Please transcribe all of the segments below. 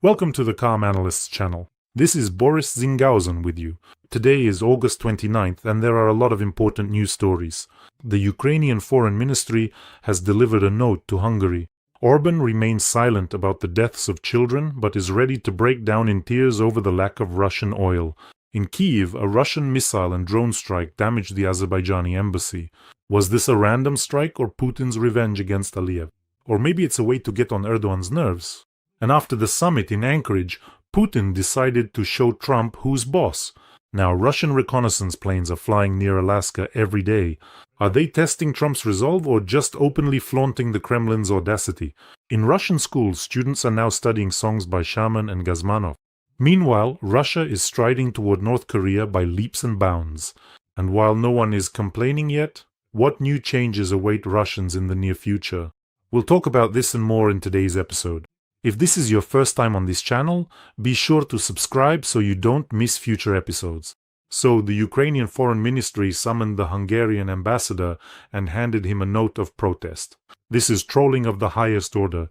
Welcome to the Calm Analysts channel. This is Borys Tizengausen with you. Today is August 29th and there are a lot of important news stories. The Ukrainian Foreign Ministry has delivered a note to Hungary. Orban remains silent about the deaths of children but is ready to break down in tears over the lack of Russian oil. In Kyiv, a Russian missile and drone strike damaged the Azerbaijani embassy. Was this a random strike or Putin's revenge against Aliyev? Or maybe it's a way to get on Erdogan's nerves? And after the summit in Anchorage, Putin decided to show Trump who's boss. Now, Russian reconnaissance planes are flying near Alaska every day. Are they testing Trump's resolve or just openly flaunting the Kremlin's audacity? In Russian schools, students are now studying songs by Shaman and Gazmanov. Meanwhile, Russia is striding toward North Korea by leaps and bounds. And while no one is complaining yet, what new changes await Russians in the near future? We'll talk about this and more in today's episode. If this is your first time on this channel, be sure to subscribe so you don't miss future episodes. So, the Ukrainian Foreign Ministry summoned the Hungarian ambassador and handed him a note of protest. This is trolling of the highest order.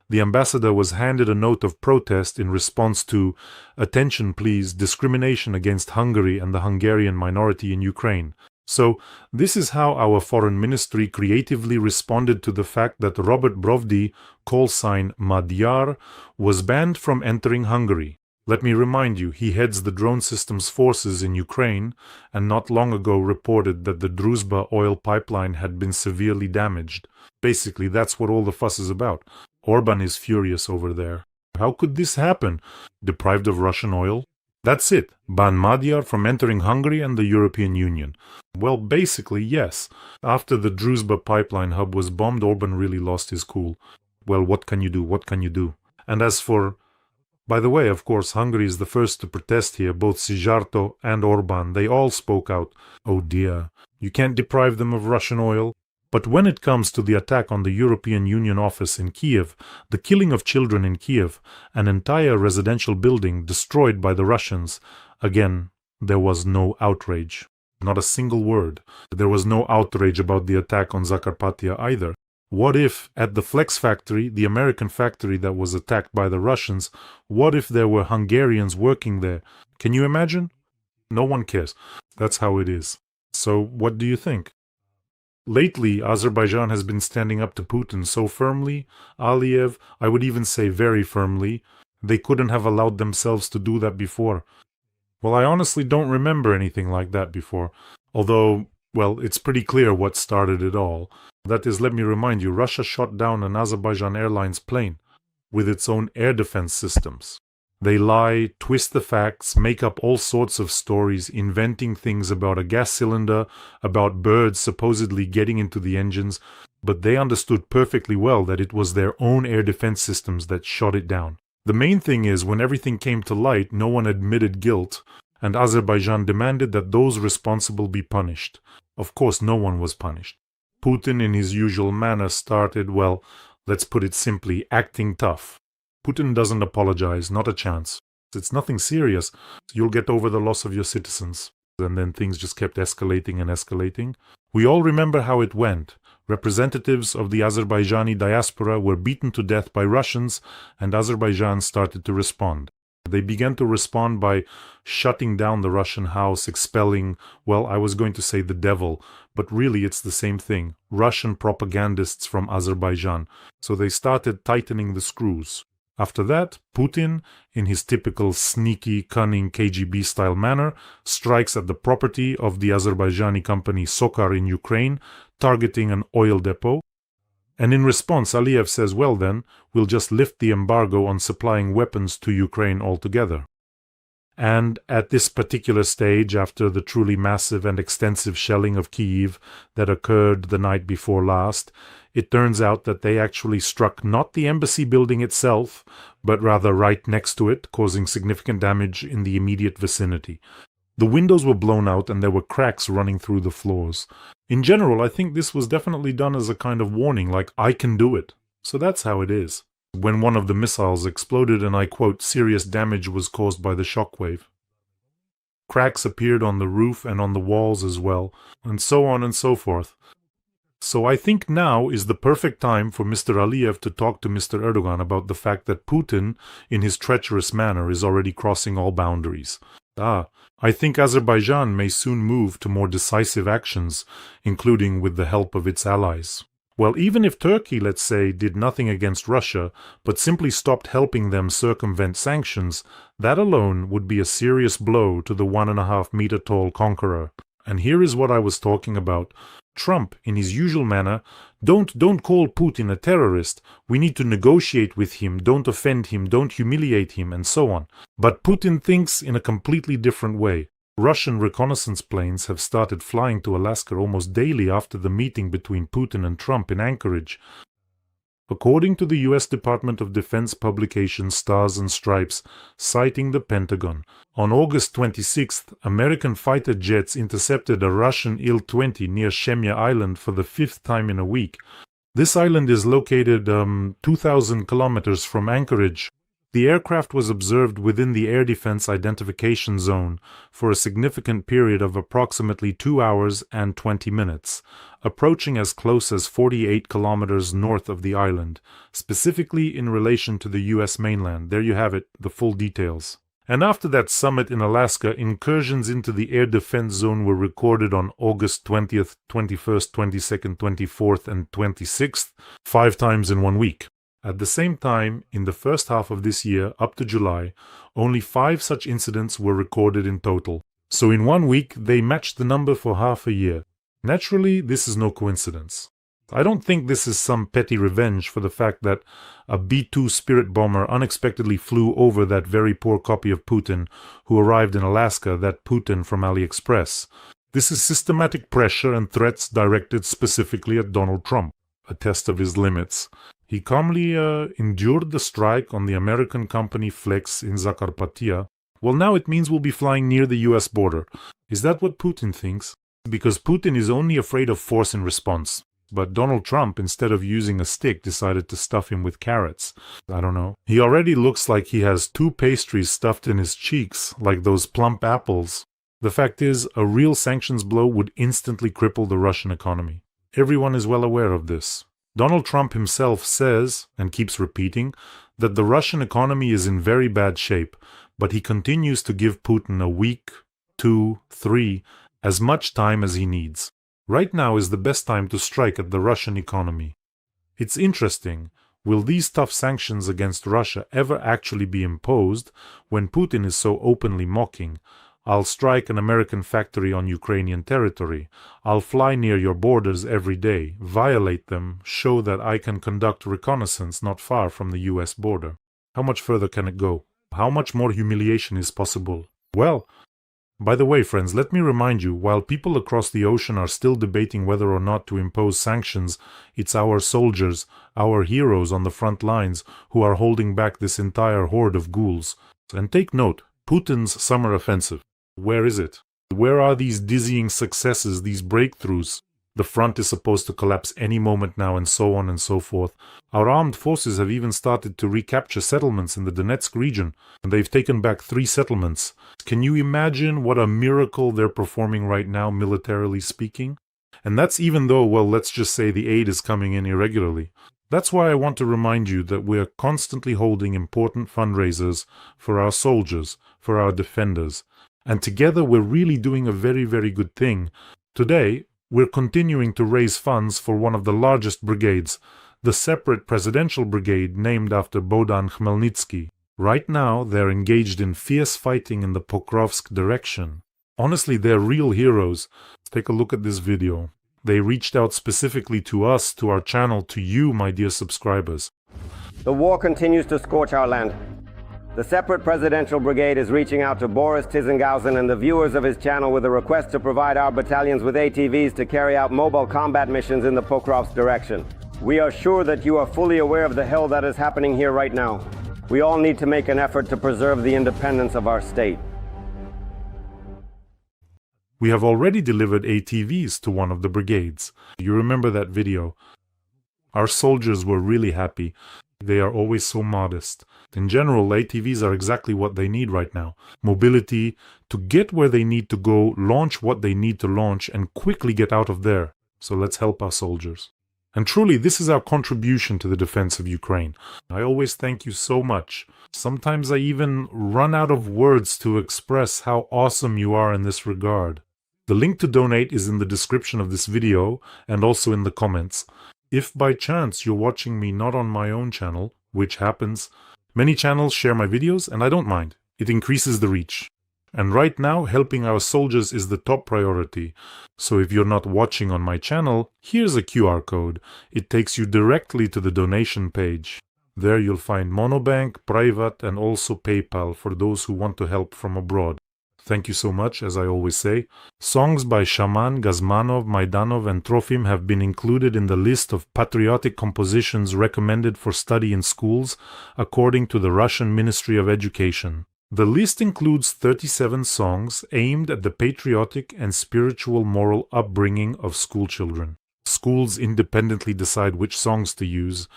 The ambassador was handed a note of protest in response to, attention please, discrimination against Hungary and the Hungarian minority in Ukraine. So, this is how our foreign ministry creatively responded to the fact that Robert Brovdi, call sign Magyar, was banned from entering Hungary. Let me remind you, he heads the drone systems forces in Ukraine and not long ago reported that the Druzhba oil pipeline had been severely damaged. Basically, that's what all the fuss is about. Orban is furious over there. How could this happen? Deprived of Russian oil? That's it. Ban Magyar from entering Hungary and the European Union. Well, basically, yes. After the Druzhba pipeline hub was bombed, Orban really lost his cool. Well, what can you do? What can you do? And as for... By the way, of course, Hungary is the first to protest here. Both Szijjártó and Orban, they all spoke out. Oh dear, you can't deprive them of Russian oil. But when it comes to the attack on the European Union office in Kyiv, the killing of children in Kyiv, an entire residential building destroyed by the Russians, again, there was no outrage. Not a single word. There was no outrage about the attack on Zakarpattia either. What if, at the Flex factory, the American factory that was attacked by the Russians, what if there were Hungarians working there? Can you imagine? No one cares. That's how it is. So, what do you think? Lately, Azerbaijan has been standing up to Putin so firmly, Aliyev, I would even say very firmly, they couldn't have allowed themselves to do that before. Well, I honestly don't remember anything like that before, although, well, it's pretty clear what started it all. That is, let me remind you, Russia shot down an Azerbaijan Airlines plane with its own air defense systems. They lie, twist the facts, make up all sorts of stories, inventing things about a gas cylinder, about birds supposedly getting into the engines, but they understood perfectly well that it was their own air defense systems that shot it down. The main thing is, when everything came to light, no one admitted guilt, and Azerbaijan demanded that those responsible be punished. Of course, no one was punished. Putin, in his usual manner, started, well, let's put it simply, acting tough. Putin doesn't apologize, not a chance. It's nothing serious. You'll get over the loss of your citizens. And then things just kept escalating and escalating. We all remember how it went. Representatives of the Azerbaijani diaspora were beaten to death by Russians, and Azerbaijan started to respond. They began to respond by shutting down the Russian house, expelling, well, I was going to say the devil, but really it's the same thing, Russian propagandists from Azerbaijan. So they started tightening the screws. After that, Putin, in his typical sneaky, cunning KGB-style manner, strikes at the property of the Azerbaijani company Sokar in Ukraine, targeting an oil depot. And in response, Aliyev says, well then, we'll just lift the embargo on supplying weapons to Ukraine altogether. And at this particular stage, after the truly massive and extensive shelling of Kyiv that occurred the night before last, it turns out that they actually struck not the embassy building itself, but rather right next to it, causing significant damage in the immediate vicinity. The windows were blown out and there were cracks running through the floors. In general, I think this was definitely done as a kind of warning, like, I can do it. So that's how it is. When one of the missiles exploded and I quote, serious damage was caused by the shockwave. Cracks appeared on the roof and on the walls as well, and so on and so forth. So I think now is the perfect time for Mr. Aliyev to talk to Mr. Erdogan about the fact that Putin, in his treacherous manner, is already crossing all boundaries. I think Azerbaijan may soon move to more decisive actions, including with the help of its allies. Well, even if Turkey, let's say, did nothing against Russia, but simply stopped helping them circumvent sanctions, that alone would be a serious blow to the 1.5-meter tall conqueror. And here is what I was talking about. Trump, in his usual manner, don't call Putin a terrorist, we need to negotiate with him, don't offend him, don't humiliate him, and so on. But Putin thinks in a completely different way. Russian reconnaissance planes have started flying to Alaska almost daily after the meeting between Putin and Trump in Anchorage. According to the U.S. Department of Defense publication Stars and Stripes, citing the Pentagon, on August 26th, American fighter jets intercepted a Russian Il-20 near Shemya Island for the 5th time in a week. This island is located 2,000 kilometers from Anchorage. The aircraft was observed within the Air Defense Identification Zone for a significant period of approximately 2 hours and 20 minutes, approaching as close as 48 kilometers north of the island, specifically in relation to the U.S. mainland. There you have it, the full details. And after that summit in Alaska, incursions into the air defense zone were recorded on August 20th, 21st, 22nd, 24th, and 26th, 5 times in 1 week. At the same time, in the first half of this year, up to July, only 5 such incidents were recorded in total. So in 1 week, they matched the number for half a year. Naturally, this is no coincidence. I don't think this is some petty revenge for the fact that a B-2 Spirit bomber unexpectedly flew over that very poor copy of Putin who arrived in Alaska, that Putin from AliExpress. This is systematic pressure and threats directed specifically at Donald Trump, a test of his limits. He calmly endured the strike on the American company Flex in Zakarpattia. Well, now it means we'll be flying near the US border. Is that what Putin thinks? Because Putin is only afraid of force in response. But Donald Trump, instead of using a stick, decided to stuff him with carrots. I don't know. He already looks like he has 2 pastries stuffed in his cheeks, like those plump apples. The fact is, a real sanctions blow would instantly cripple the Russian economy. Everyone is well aware of this. Donald Trump himself says, and keeps repeating, that the Russian economy is in very bad shape, but he continues to give Putin a week, 2, 3, as much time as he needs. Right now is the best time to strike at the Russian economy. It's interesting, will these tough sanctions against Russia ever actually be imposed when Putin is so openly mocking? I'll strike an American factory on Ukrainian territory. I'll fly near your borders every day, violate them, show that I can conduct reconnaissance not far from the US border. How much further can it go? How much more humiliation is possible? Well, by the way, friends, let me remind you, while people across the ocean are still debating whether or not to impose sanctions, it's our soldiers, our heroes on the front lines, who are holding back this entire horde of ghouls. And take note, Putin's summer offensive. Where is it? Where are these dizzying successes, these breakthroughs? The front is supposed to collapse any moment now, and so on and so forth. Our armed forces have even started to recapture settlements in the Donetsk region, and they've taken back 3 settlements. Can you imagine what a miracle they're performing right now, militarily speaking? And that's even though, well, let's just say the aid is coming in irregularly. That's why I want to remind you that we're constantly holding important fundraisers for our soldiers, for our defenders. And together we're really doing a very, very good thing. Today, we're continuing to raise funds for one of the largest brigades, the separate presidential brigade named after Bogdan Khmelnytsky. Right now, they're engaged in fierce fighting in the Pokrovsk direction. Honestly, they're real heroes. Take a look at this video. They reached out specifically to us, to our channel, to you, my dear subscribers. The war continues to scorch our land. The separate presidential brigade is reaching out to Borys Tizengausen and the viewers of his channel with a request to provide our battalions with ATVs to carry out mobile combat missions in the Pokrovsk direction. We are sure that you are fully aware of the hell that is happening here right now. We all need to make an effort to preserve the independence of our state. We have already delivered ATVs to one of the brigades. You remember that video? Our soldiers were really happy. They are always so modest. In general, ATVs are exactly what they need right now. Mobility, to get where they need to go, launch what they need to launch, and quickly get out of there. So let's help our soldiers. And truly, this is our contribution to the defense of Ukraine. I always thank you so much. Sometimes I even run out of words to express how awesome you are in this regard. The link to donate is in the description of this video and also in the comments. If by chance you're watching me not on my own channel, which happens, many channels share my videos and I don't mind. It increases the reach. And right now, helping our soldiers is the top priority. So if you're not watching on my channel, here's a QR code. It takes you directly to the donation page. There you'll find Monobank, Private, and also PayPal for those who want to help from abroad. Thank you so much, as I always say. Songs by Shaman, Gazmanov, Maidanov, and Trofim have been included in the list of patriotic compositions recommended for study in schools, according to the Russian Ministry of Education. The list includes 37 songs aimed at the patriotic and spiritual moral upbringing of school children. Schools independently decide which songs to use.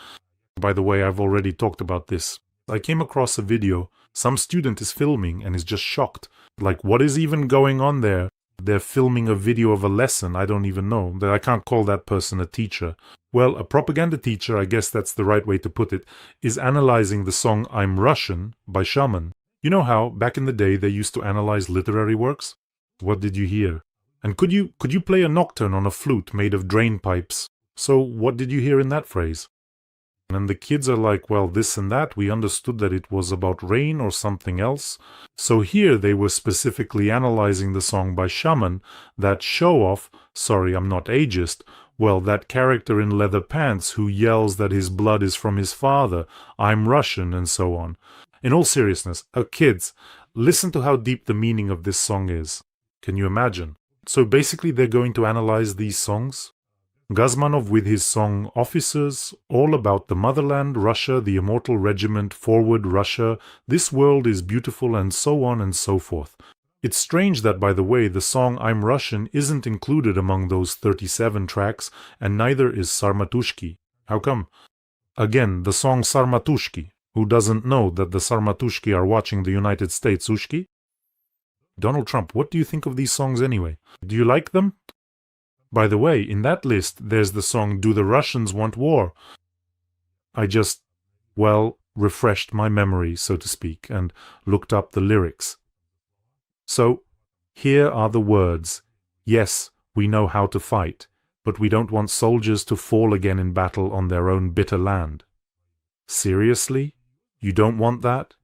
By the way, I've already talked about this. I came across a video. Some student is filming and is just shocked. Like, what is even going on there? They're filming a video of a lesson. I don't even know. I can't call that person a teacher. Well, a propaganda teacher, I guess that's the right way to put it, is analyzing the song I'm Russian by Shaman. You know how, back in the day, they used to analyze literary works? What did you hear? And could you play a nocturne on a flute made of drain pipes? So what did you hear in that phrase? And the kids are like, well, this and that, we understood that it was about rain or something else. So here they were specifically analyzing the song by Shaman, that show-off, sorry, I'm not ageist, well, that character in leather pants who yells that his blood is from his father, I'm Russian, and so on. In all seriousness, kids, listen to how deep the meaning of this song is. Can you imagine? So basically they're going to analyze these songs. Gazmanov with his song Officers, all about the motherland, Russia, the immortal regiment, forward Russia, this world is beautiful, and so on and so forth. It's strange that, by the way, the song I'm Russian isn't included among those 37 tracks, and neither is Sarmatushki. How come? Again, the song Sarmatushki. Who doesn't know that the Sarmatushki are watching the United States Ushki? Donald Trump, what do you think of these songs anyway? Do you like them? By the way, in that list, there's the song Do the Russians Want War? I just, well, refreshed my memory, so to speak, and looked up the lyrics. So, here are the words. Yes, we know how to fight, but we don't want soldiers to fall again in battle on their own bitter land. Seriously? You don't want that?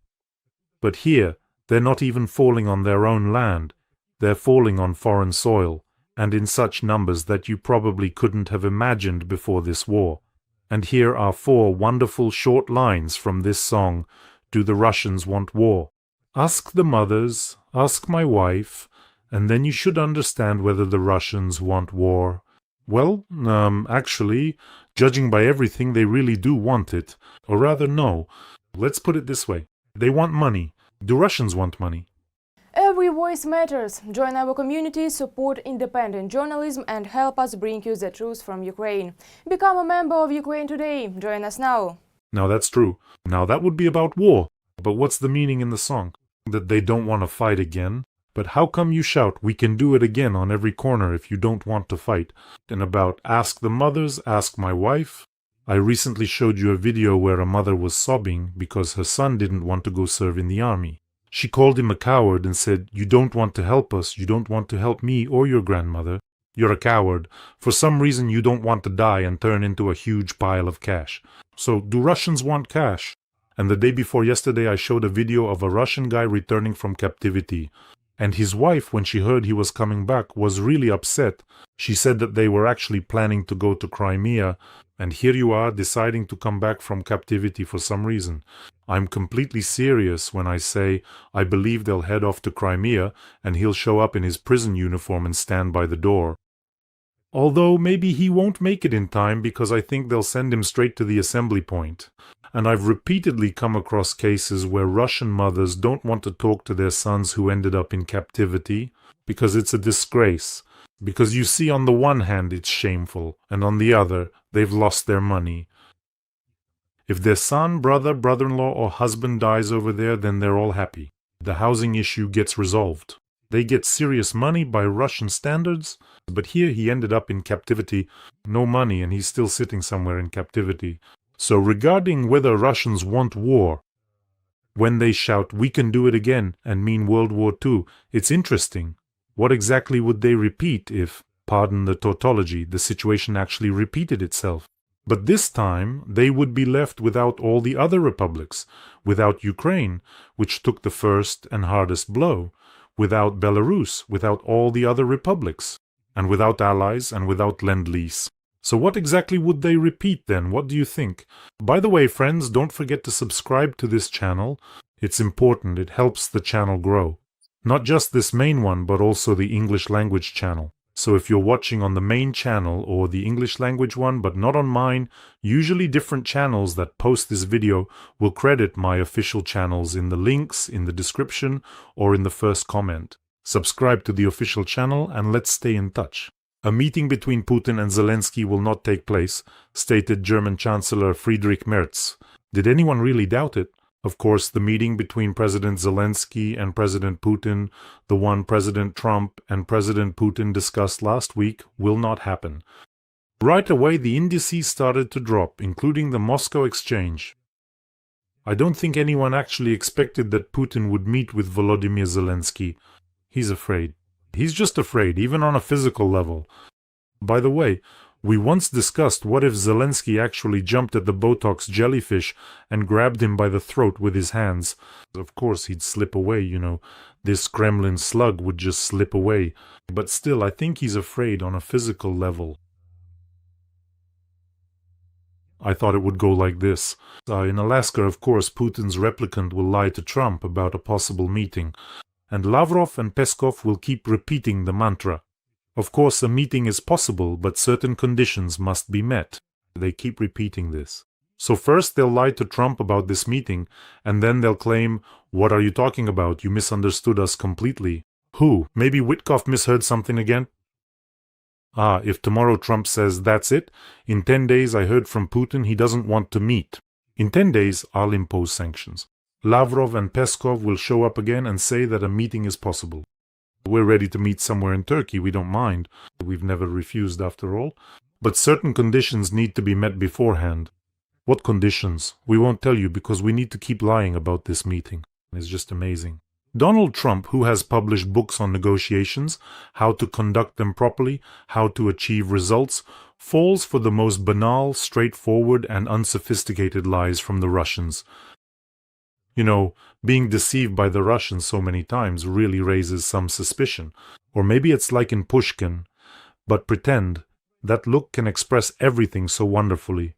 But here, they're not even falling on their own land. They're falling on foreign soil, and in such numbers that you probably couldn't have imagined before this war. And here are 4 wonderful short lines from this song, Do the Russians Want War? Ask the mothers, ask my wife, and then you should understand whether the Russians want war. Well, actually, judging by everything, they really do want it. Or rather, no. Let's put it this way. They want money. Do Russians want money? Every voice matters. Join our community, support independent journalism, and help us bring you the truth from Ukraine. Become a member of Ukraine Today. Join us now. Now that's true. Now that would be about war. But what's the meaning in the song? That they don't want to fight again? But how come you shout, we can do it again on every corner if you don't want to fight? And about ask the mothers, ask my wife? I recently showed you a video where a mother was sobbing because her son didn't want to go serve in the army. She called him a coward and said, you don't want to help us, you don't want to help me or your grandmother. You're a coward. For some reason you don't want to die and turn into a huge pile of cash. So do Russians want cash? And the day before yesterday I showed a video of a Russian guy returning from captivity. And his wife, when she heard he was coming back, was really upset. She said that they were actually planning to go to Crimea, and here you are deciding to come back from captivity for some reason. I'm completely serious when I say I believe they'll head off to Crimea and he'll show up in his prison uniform and stand by the door. Although maybe he won't make it in time because I think they'll send him straight to the assembly point. And I've repeatedly come across cases where Russian mothers don't want to talk to their sons who ended up in captivity because it's a disgrace. Because you see, on the one hand it's shameful, and on the other they've lost their money. If their son, brother, brother-in-law or husband dies over there, then they're all happy. The housing issue gets resolved. They get serious money by Russian standards, but here he ended up in captivity. No money, and he's still sitting somewhere in captivity. So regarding whether Russians want war, when they shout, "We can do it again," and mean World War II, it's interesting. What exactly would they repeat if, pardon the tautology, the situation actually repeated itself? But this time, they would be left without all the other republics, without Ukraine, which took the first and hardest blow, without Belarus, without all the other republics, and without allies and without Lend-Lease. So what exactly would they repeat then? What do you think? By the way, friends, don't forget to subscribe to this channel. It's important. It helps the channel grow. Not just this main one, but also the English language channel. So if you're watching on the main channel or the English language one, but not on mine, usually different channels that post this video will credit my official channels in the links, in the description, or in the first comment. Subscribe to the official channel and let's stay in touch. A meeting between Putin and Zelensky will not take place, stated German Chancellor Friedrich Merz. Did anyone really doubt it? Of course, the meeting between President Zelensky and President Putin, the one President Trump and President Putin discussed last week, will not happen. Right away, the indices started to drop, including the Moscow exchange. I don't think anyone actually expected that Putin would meet with Volodymyr Zelensky. He's afraid. He's just afraid, even on a physical level. By the way, we once discussed what if Zelensky actually jumped at the Botox jellyfish and grabbed him by the throat with his hands. Of course, he'd slip away, you know. This Kremlin slug would just slip away. But still, I think he's afraid on a physical level. I thought it would go like this. In Alaska, of course, Putin's replicant will lie to Trump about a possible meeting. And Lavrov and Peskov will keep repeating the mantra. Of course, a meeting is possible, but certain conditions must be met. They keep repeating this. So first they'll lie to Trump about this meeting, and then they'll claim, "What are you talking about? You misunderstood us completely." Who? Maybe Witkoff misheard something again? If tomorrow Trump says, "That's it, in 10 days I heard from Putin he doesn't want to meet." In 10 days I'll impose sanctions. Lavrov and Peskov will show up again and say that a meeting is possible. We're ready to meet somewhere in Turkey, we don't mind. We've never refused after all. But certain conditions need to be met beforehand. What conditions? We won't tell you because we need to keep lying about this meeting. It's just amazing. Donald Trump, who has published books on negotiations, how to conduct them properly, how to achieve results, falls for the most banal, straightforward and unsophisticated lies from the Russians. You know, being deceived by the Russians so many times really raises some suspicion. Or maybe it's like in Pushkin. But pretend. That look can express everything so wonderfully.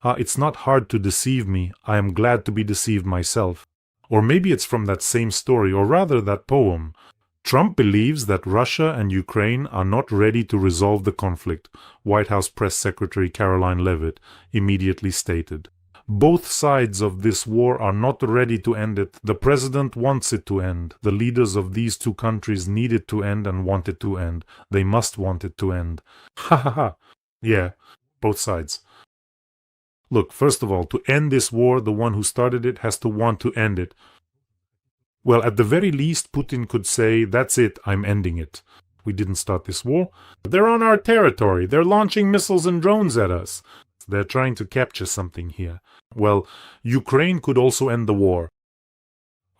It's not hard to deceive me. I am glad to be deceived myself. Or maybe it's from that same story, or rather that poem. Trump believes that Russia and Ukraine are not ready to resolve the conflict, White House Press Secretary Caroline Leavitt immediately stated. Both sides of this war are not ready to end it. The president wants it to end. The leaders of these two countries need it to end and want it to end. They must want it to end. Ha ha ha. Yeah, both sides. Look, first of all, to end this war, the one who started it has to want to end it. Well, at the very least, Putin could say, "That's it, I'm ending it. We didn't start this war. They're on our territory. They're launching missiles and drones at us. They're trying to capture something here." Well, Ukraine could also end the war.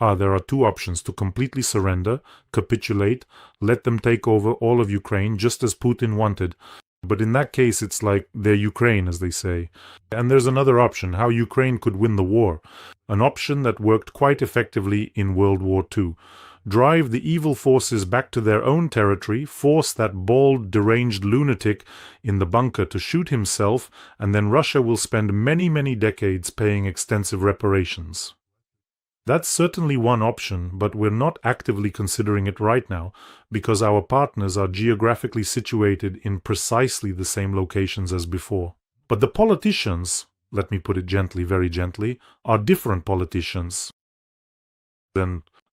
There are two options: to completely surrender, capitulate, let them take over all of Ukraine, just as Putin wanted. But in that case, it's like they're Ukraine, as they say. And there's another option, how Ukraine could win the war. An option that worked quite effectively in World War II. Drive the evil forces back to their own territory, force that bald, deranged lunatic in the bunker to shoot himself, and then Russia will spend many, many decades paying extensive reparations. That's certainly one option, but we're not actively considering it right now, because our partners are geographically situated in precisely the same locations as before. But the politicians, let me put it gently, very gently, are different politicians.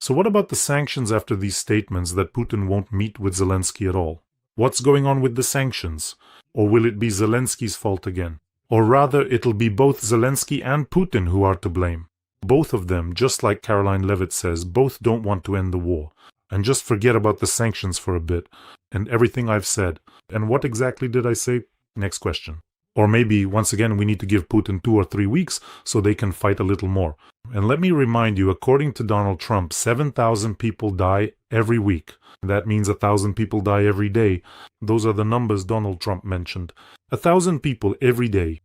So what about the sanctions after these statements that Putin won't meet with Zelensky at all? What's going on with the sanctions? Or will it be Zelensky's fault again? Or rather, it'll be both Zelensky and Putin who are to blame. Both of them, just like Caroline Leavitt says, both don't want to end the war. and just forget about the sanctions for a bit and everything I've said. And what exactly did I say? Next question. Or maybe, once again, we need to give Putin 2 or 3 weeks so they can fight a little more. And let me remind you, according to Donald Trump, 7,000 people die every week. That means 1,000 people die every day. Those are the numbers Donald Trump mentioned. 1,000 people every day.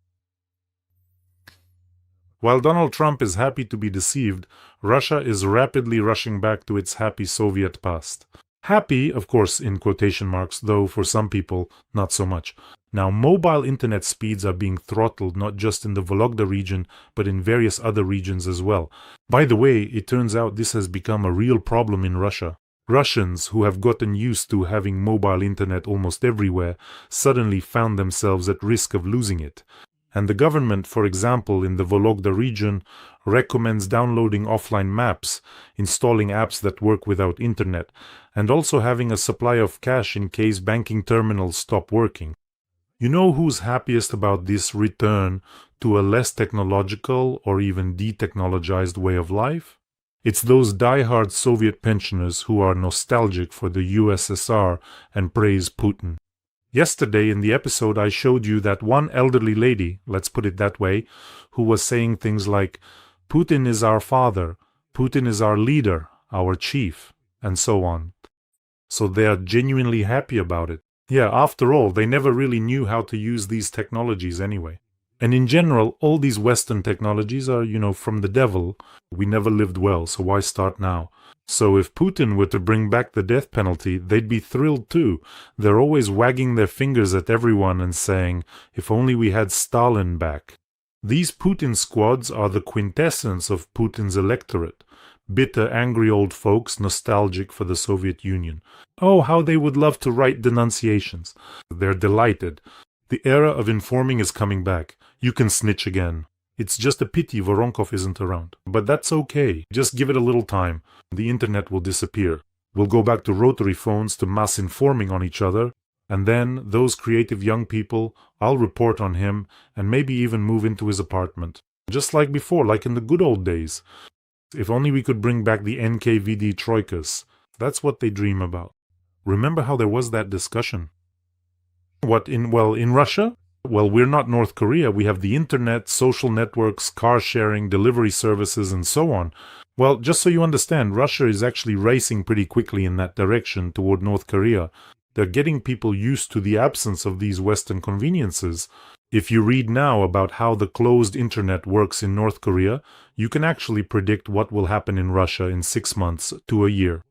While Donald Trump is happy to be deceived, Russia is rapidly rushing back to its happy Soviet past. Happy, of course, in quotation marks, though for some people, not so much. Now, mobile internet speeds are being throttled not just in the Vologda region, but in various other regions as well. By the way, it turns out this has become a real problem in Russia. Russians, who have gotten used to having mobile internet almost everywhere, suddenly found themselves at risk of losing it. And the government, for example, in the Vologda region, recommends downloading offline maps, installing apps that work without internet, and also having a supply of cash in case banking terminals stop working. You know who's happiest about this return to a less technological or even de-technologized way of life? It's those die-hard Soviet pensioners who are nostalgic for the USSR and praise Putin. Yesterday in the episode I showed you that one elderly lady, let's put it that way, who was saying things like, Putin is our father, Putin is our leader, our chief, and so on. So they are genuinely happy about it. Yeah, after all, they never really knew how to use these technologies anyway. And in general, all these Western technologies are, from the devil. We never lived well, so why start now? So if Putin were to bring back the death penalty, they'd be thrilled too. They're always wagging their fingers at everyone and saying, if only we had Stalin back. These Putin squads are the quintessence of Putin's electorate. Bitter, angry old folks nostalgic for the Soviet Union. Oh, how they would love to write denunciations. They're delighted. The era of informing is coming back. You can snitch again. It's just a pity Voronkov isn't around. But that's okay. Just give it a little time. The internet will disappear. We'll go back to rotary phones, to mass informing on each other. And then, those creative young people, I'll report on him and maybe even move into his apartment. Just like before, like in the good old days. If only we could bring back the NKVD troikas. That's what they dream about. Remember how there was that discussion? In Russia? Well, we're not North Korea. We have the internet, social networks, car sharing, delivery services, and so on. Well, just so you understand, Russia is actually racing pretty quickly in that direction toward North Korea. They're getting people used to the absence of these Western conveniences. If you read now about how the closed internet works in North Korea, you can actually predict what will happen in Russia in 6 months to a year.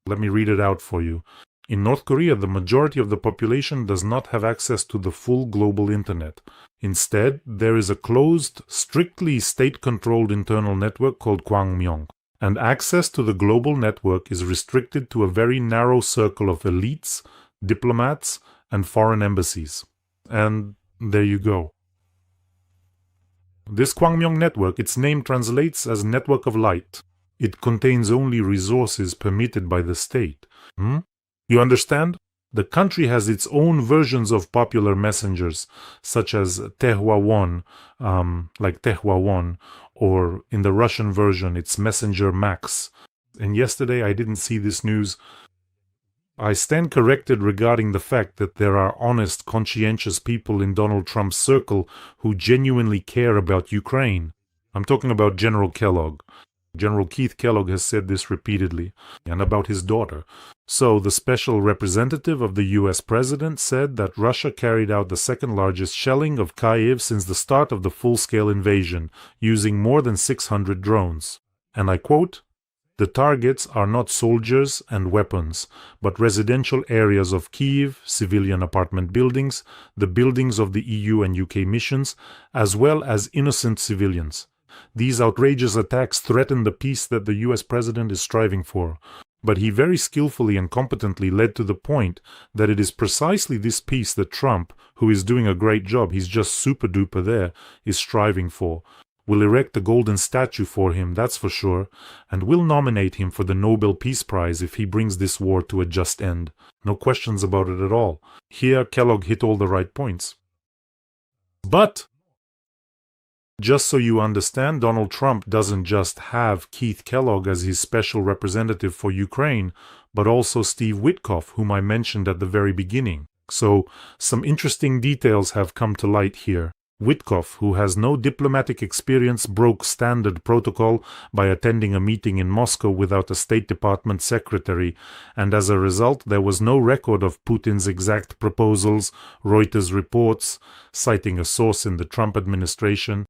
Let me read it out for you. In North Korea, the majority of the population does not have access to the full global internet. Instead, there is a closed, strictly state-controlled internal network called Kwangmyong. And access to the global network is restricted to a very narrow circle of elites, diplomats, and foreign embassies. And there you go. This Kwangmyong network, its name translates as Network of Light. It contains only resources permitted by the state. You understand? The country has its own versions of popular messengers, such as Tehwa-1, like Tehwa-1, or in the Russian version, it's Messenger Max. And yesterday I didn't see this news. I stand corrected regarding the fact that there are honest, conscientious people in Donald Trump's circle who genuinely care about Ukraine. I'm talking about General Kellogg. General Keith Kellogg has said this repeatedly, and about his daughter. So, the special representative of the US president said that Russia carried out the second largest shelling of Kyiv since the start of the full-scale invasion, using more than 600 drones. And I quote, "The targets are not soldiers and weapons, but residential areas of Kyiv, civilian apartment buildings, the buildings of the EU and UK missions, as well as innocent civilians. These outrageous attacks threaten the peace that the US president is striving for. But he very skillfully and competently led to the point that it is precisely this peace that Trump, who is doing a great job, he's just super duper there, is striving for. We'll erect a golden statue for him, that's for sure, and we'll nominate him for the Nobel Peace Prize if he brings this war to a just end. No questions about it at all." Here, Kellogg hit all the right points. But Just so you understand, Donald Trump doesn't just have Keith Kellogg as his special representative for Ukraine, but also Steve Witkoff, whom I mentioned at the very beginning. So, some interesting details have come to light here. Witkoff, who has no diplomatic experience, broke standard protocol by attending a meeting in Moscow without a State Department secretary, and as a result there was no record of Putin's exact proposals, Reuters reports, citing a source in the Trump administration.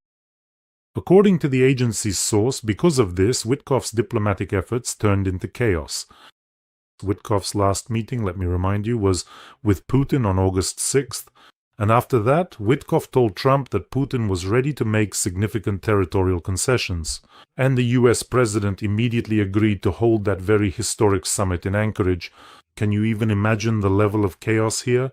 According to the agency's source, because of this, Witkoff's diplomatic efforts turned into chaos. Witkoff's last meeting, let me remind you, was with Putin on August 6th, and after that, Witkoff told Trump that Putin was ready to make significant territorial concessions, and the US president immediately agreed to hold that very historic summit in Anchorage. Can you even imagine the level of chaos here?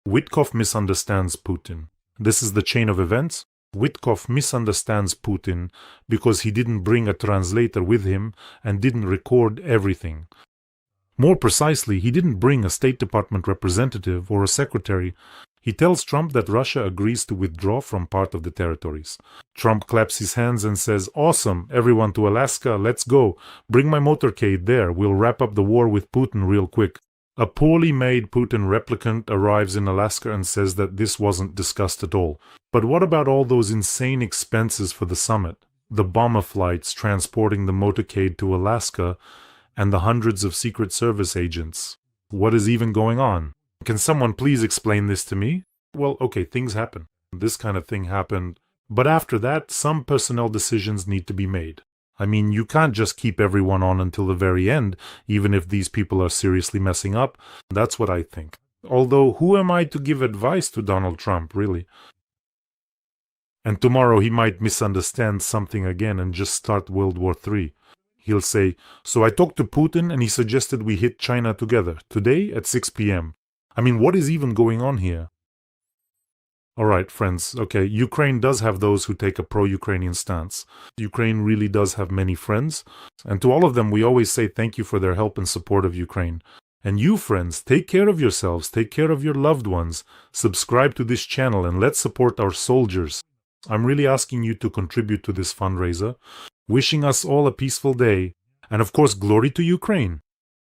Witkoff misunderstands Putin. This is the chain of events. Witkoff misunderstands Putin because he didn't bring a translator with him and didn't record everything. More precisely, he didn't bring a State Department representative or a secretary. He tells Trump that Russia agrees to withdraw from part of the territories. Trump claps his hands and says, "Awesome, everyone to Alaska, let's go. Bring my motorcade there, we'll wrap up the war with Putin real quick." A poorly made Putin replicant arrives in Alaska and says that this wasn't discussed at all. But what about all those insane expenses for the summit? The bomber flights transporting the motorcade to Alaska and the hundreds of Secret Service agents. What is even going on? Can someone please explain this to me? Well, okay, things happen. This kind of thing happened. But after that, some personnel decisions need to be made. I mean, you can't just keep everyone on until the very end, even if these people are seriously messing up. That's what I think. Although, who am I to give advice to Donald Trump, really? And tomorrow he might misunderstand something again and just start World War III. He'll say, "So I talked to Putin and he suggested we hit China together, today at 6 p.m. I mean, what is even going on here? Alright, friends, okay, Ukraine does have those who take a pro-Ukrainian stance. Ukraine really does have many friends, and to all of them we always say thank you for their help and support of Ukraine. And you, friends, take care of yourselves, take care of your loved ones, subscribe to this channel, and let's support our soldiers. I'm really asking you to contribute to this fundraiser, wishing us all a peaceful day, and of course, glory to Ukraine!